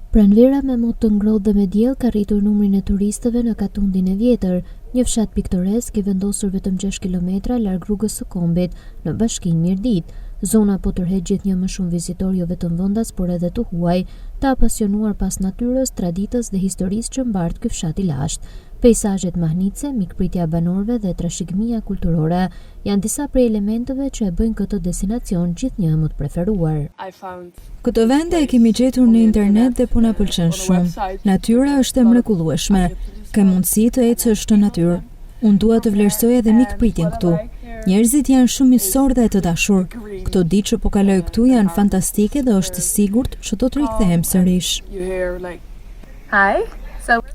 Pranvera me motë të ngrohtë dhe me diell ka rritur numrin e turistëve në Katundin e Vjetër, një fshat piktoresk i vendosur vetëm 6 kilometra larg rrugës së Kombit, në bashkinë Mirdit. Zona po tërheq gjithnjë më shumë vizitor jo vetëm vendas, por edhe të huaj, të apasionuar pas natyrës, traditës dhe historisë që mbart ky fshat i lashtë. Pejsazhet mahnitse, mikpritja e banorëve dhe trashëgimia kulturore janë disa prej elementeve që e bëjnë këtë destinacion gjithnjë më të preferuar. Këto vende e kemi gjetur në internet dhe po na pëlqen shumë. Natyra është e mrekullueshme. Ke mundësi të ecësh në natyrë. Unë dua të vlerësoj edhe mikpritjen këtu. Njerëzit janë shumë miqësorë dhe të dashur. Këto ditë që po kaloj këtu janë fantastike dhe është sigurt që do të rikthehem sërish.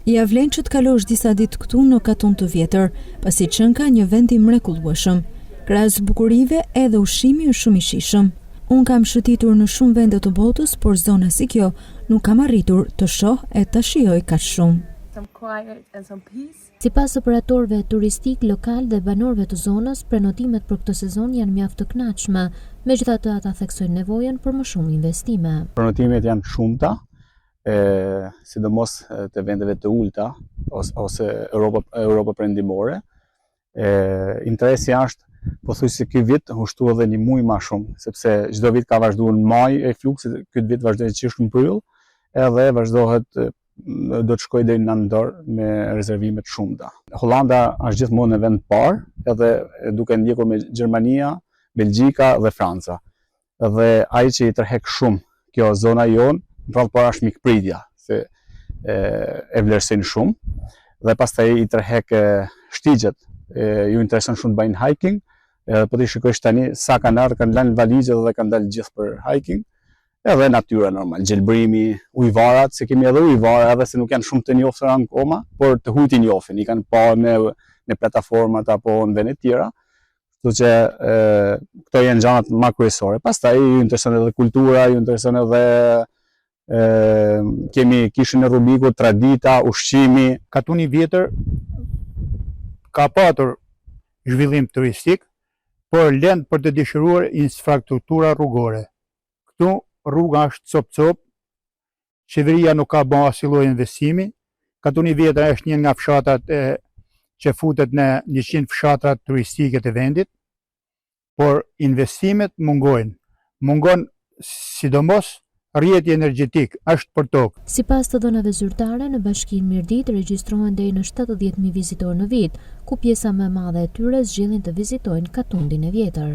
Ja vlen që të kalosh disa ditë këtu në Katun të Vjetër, pasi qenë ka një vend i mrekullueshëm. Krahas bukurive edhe ushqimi është shumë i shijshëm. Unë kam shëtitur në shumë vende të botës, por zona si kjo nuk kam arritur të shoh e të shijoj kaq shumë. Sipas operatorëve turistik lokal dhe banorëve të zonës, prenotimet për këtë sezon janë mjaft të kënaqshme, megjithatë ata theksojnë nevojën për më shumë investime. Prenotimet janë shumëta, sidomos të vendeve të ulta ose Europa perëndimore. Interesi është pothuajse ky vit u shtu edhe një muaj më shumë, sepse çdo vit ka vazhduar në maj e fluksit, ky vit vazhdoi qish në prill, edhe vazhdohet do të shkojë deri në nëntor me rezervime të shumta. Hollanda është gjithmonë në vend parë, edhe duke ndjekur me Gjermania, Belgjika dhe Franca. Dhe ai që i tërhek shumë kjo zona jonë, para është mikpritja, se e vlerësojnë shumë, dhe pastaj i tërhek shtigjet, ju intereson shumë të bëjnë hiking, po ti shikojsh tani sa kanë ardhur, kanë lënë valizhet dhe kanë dalë gjithë për hiking. Edhe natyra normal, gjelbrimi, ujvarat, se kemi edhe ujvara, edhe se nuk janë shumë të njohur akoma, por të huti njohin, i kanë parë në plataformat apo në vende tjera, kështu që këto janë gjanat më kryesore. Pastaj ju intereson edhe kultura, ju intereson edhe kemi kishën e Rubikut, tradita, ushqimi. Katuni i Vjetër ka patur zhvillim turistik, por lënd për të dëshiruar infrastruktura rrugore. Këtu rruga është cop-cop, qeveria nuk ka bërë asnjë lloj investimi. Katuni i Vjetër është një nga fshatat që futet në 100 fshatra turistike të vendit, por investimet mungojnë. Mungon sidomos rrjeti energjetik, është për tokë. Sipas të dhënave zyrtare, në bashkinë Mirdit regjistrohen deri në 70.000 vizitorë në vit, ku pjesa më e madhe e tyre zgjedhin të vizitojnë Katundin e Vjetër.